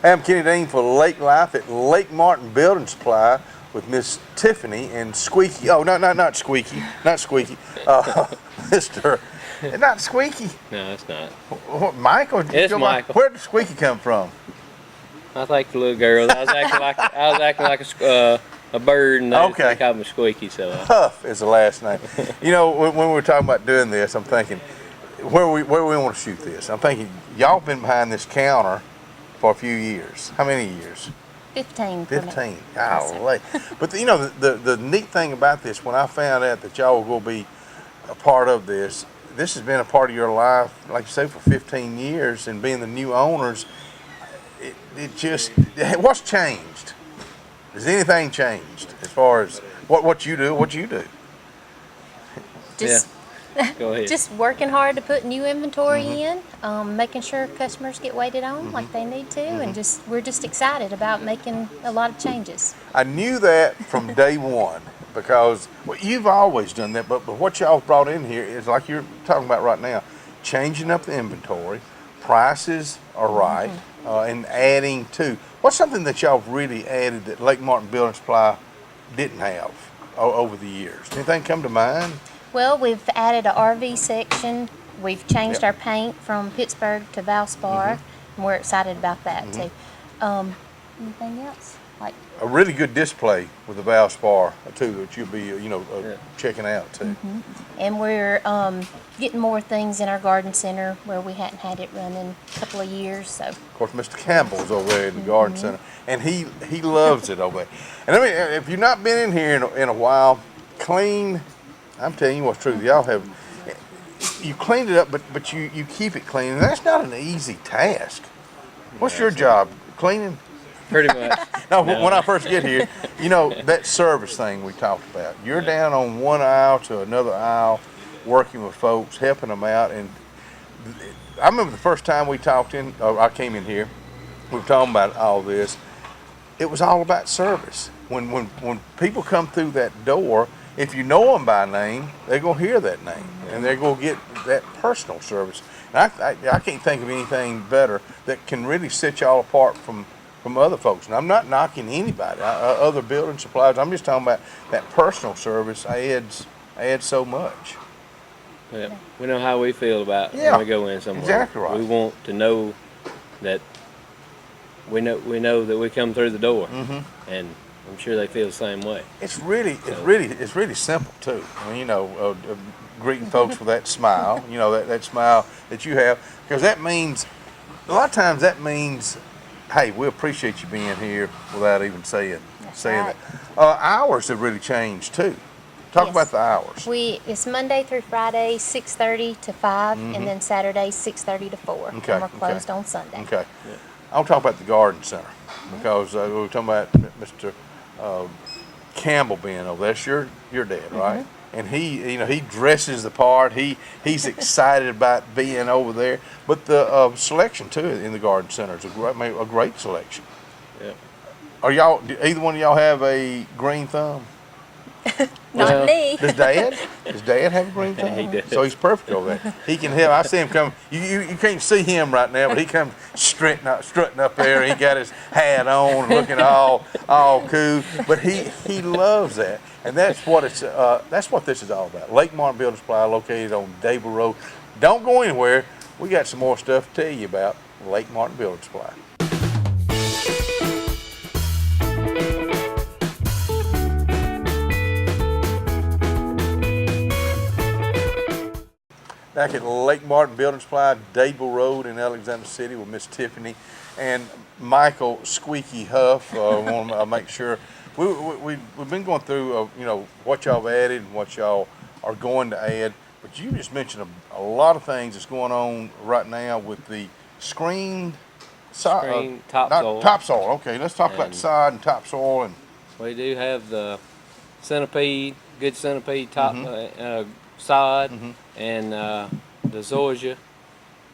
Hey, I'm Kenny Dean for Lake Life at Lake Martin Building Supply with Miss Tiffany and Squeaky. Oh, no, not Squeaky, not Squeaky. Mr. Not Squeaky. No, it's not. Michael. It's Michael. Where did Squeaky come from? I like the little girl. I was acting like a bird, and they called me Squeaky. So Huff is the last name. You know, when we were talking about doing this, I'm thinking, where we want to shoot this? I'm thinking, y'all been behind this counter for a few years. How many years? 15. 15. Golly. But the neat thing about this, when I found out that y'all were going to be a part of this, this has been a part of your life, like you say, for 15 years, and being the new owners, what's changed? Has anything changed as far as what you do? What you do? Just, Go ahead. Just working hard to put new inventory in, making sure customers get waited on like they need to, and we're just excited about making a lot of changes. I knew that from day one because you've always done that, but what y'all brought in here is like you're talking about right now, changing up the inventory, prices are right, and adding to. What's something that y'all really added that Lake Martin Building Supply didn't have over the years? Anything come to mind? Well, we've added an RV section. We've changed our paint from Pittsburgh to Valspar, and we're excited about that too. Anything else? Like a really good display with the Valspar too that you'll be checking out too. And we're getting more things in our garden center where we hadn't had it running a couple of years. So of course, Mr. Campbell's over there in the garden center, and he loves it over there. And I mean, if you've not been in here in a while, clean. I'm telling you what's true. Y'all you cleaned it up, but you keep it clean, and that's not an easy task. What's your job? Cleaning? Pretty much. No, when I first get here, that service thing we talked about. You're down on one aisle to another aisle, working with folks, helping them out. And I remember the first time I came in here, we were talking about all this. It was all about service. When people come through that door, if you know them by name, they're going to hear that name, and they're going to get that personal service. And I can't think of anything better that can really set y'all apart from other folks. And I'm not knocking anybody, other building supplies. I'm just talking about that personal service adds so much. Yeah. We know how we feel about when we go in somewhere. Exactly right. We want to know that we know that we come through the door, and I'm sure they feel the same way. It's really simple too. I mean, greeting folks with that smile, that smile that you have, because that means a lot of times hey, we appreciate you being here without even saying that. Hours have really changed too. Talk about the hours. It's Monday through Friday, 6:30 to 5, and then Saturday, 6:30 to 4. Okay. And we're closed on Sunday. Okay. Yeah. I'll talk about the garden center because we were talking about Mr. Campbell being over there. That's your dad, right? And he dresses the part. He's excited about being over there. But the selection too in the garden center is a great selection. Yeah. Either one of y'all have a green thumb? Not me. Does Dad have a green thumb? He does. So he's perfect over there. He can help. I see him come. You can't see him right now, but he comes strutting up there. He got his hat on, looking all cool. But he loves that, and that's what this is all about. Lake Martin Building Supply, located on Dable Road. Don't go anywhere. We got some more stuff to tell you about Lake Martin Building Supply. Back at Lake Martin Building Supply, Dable Road in Alexander City with Miss Tiffany and Michael Squeaky Huff. We want to make sure we've been going through what y'all have added and what y'all are going to add. But you just mentioned a lot of things that's going on right now with the topsoil. Topsoil. Okay, let's talk about the side and topsoil. And we do have the good centipede top sod, and the zoysia.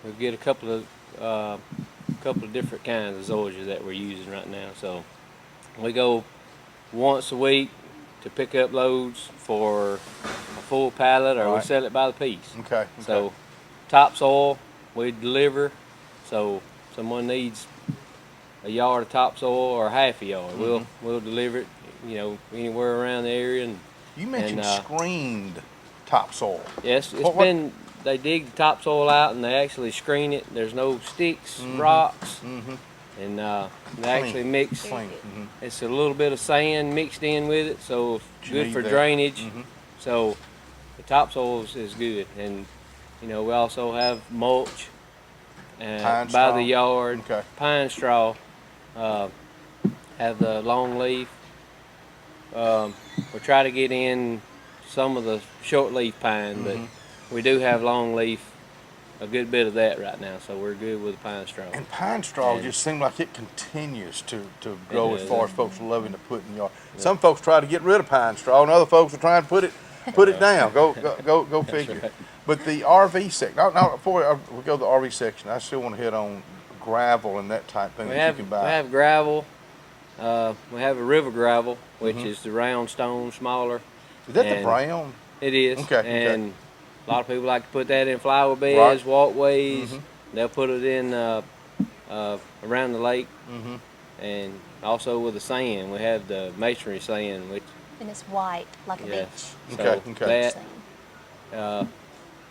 We get a couple of different kinds of zoysia that we're using right now. So we go once a week to pick up loads for a full pallet, or we sell it by the piece. Okay. So topsoil we deliver. So someone needs a yard of topsoil or half a yard. Mm-hmm. We'll deliver it, anywhere around the area. And You mentioned And, screened topsoil. yes, What- what- they dig the topsoil out and they actually screen it. There's no sticks, Mm-hmm. rocks, Mm-hmm. and they actually mix. Clean. Mm-hmm. It's a little bit of sand mixed in with it, so it's You good need for that. drainage. Mhm. So the topsoil is good, and we also have mulch Pine by straw? the yard, Okay. pine straw. Have the long leaf. We try to get in some of the short leaf pine, but we do have long leaf, a good bit of that right now, so we're good with the pine straw. And pine straw And- just seems like it continues to go as does. far as folks loving to put in yard. Some folks try to get rid of pine straw, and other folks are trying to put it down. Go figure. right. But the RV section. Now, before we go to the RV section, I still want to hit on gravel and that type thing We that have you can we buy. have gravel. We have a river gravel, which is the round stone, smaller. Is that the and- brown? It is. Okay, And a lot of people like to put that in flower beds, Right. walkways. They'll put it in around the lake, Mm-hmm. and also with the sand. We have the masonry sand, which And it's white, like a yes. beach. So Okay. that Sand.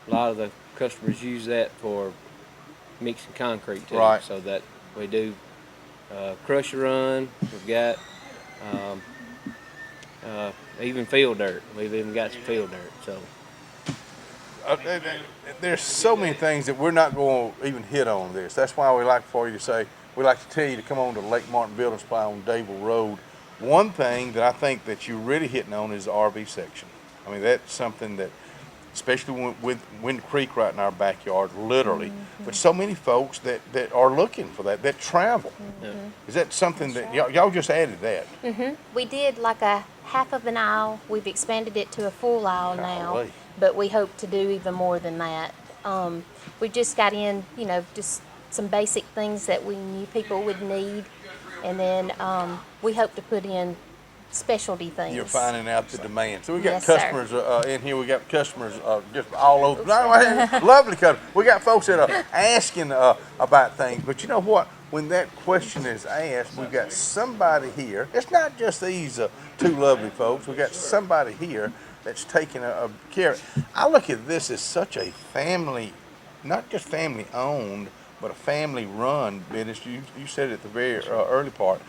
a lot of the customers use that for mixing concrete too. Right. So that we do crusher run. We've got even field dirt. We've even got some field dirt. So There's so many things that we're not going to even hit on this. That's why we like for you to say, we like to tell you to come on to Lake Martin Building Supply on Dable Road. One thing that I think that you're really hitting on is the RV section. I mean, that's something that, especially with Wind Creek right in our backyard, literally, but so many folks that are looking for that travel. yeah. Is that something that y'all just added that? We did like a half of an aisle. We've expanded it to a full aisle now, Golly. but we hope to do even more than that. We just got in, just some basic things that we knew people would need, and then we hope to put in specialty things. You're finding out the demand. So we got Yes, sir. customers in here. We got customers just all over. Lovely customers. We got folks that are asking about things. But you know what? When that question is asked, we've got somebody here. It's not just these two lovely folks. We got somebody here that's taking a care. I look at this as such a family, not just family owned, but a family run business. You said it at the very early part.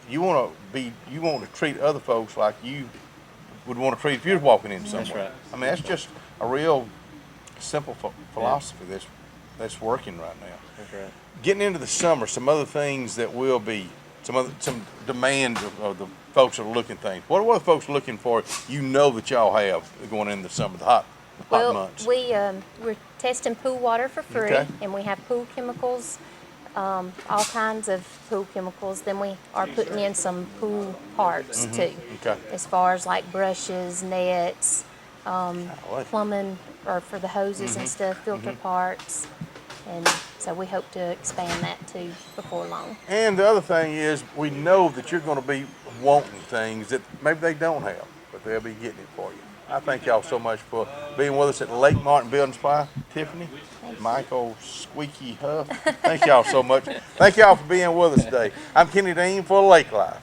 You want to treat other folks like you would want to treat if you're walking in somewhere. That's right. I mean, that's just a real simple philosophy that's working right now. That's right. Getting into the summer, some other things that will be some demand of the folks that are looking things. What are the folks looking for? That y'all have going into the summer, the hot months. We're testing pool water for free, Okay. and we have pool chemicals, all kinds of pool chemicals. Then we are putting in some pool parts too, Okay. as far as like brushes, nets, Golly. plumbing, or for the hoses and stuff, filter parts, and so we hope to expand that too before long. And the other thing is, we know that you're going to be wanting things that maybe they don't have, but they'll be getting it for you. I thank y'all so much for being with us at Lake Martin Building Supply. Tiffany, Michael, Squeaky Huff, thank y'all so much. Thank y'all for being with us today. I'm Kenny Dean for Lake Life.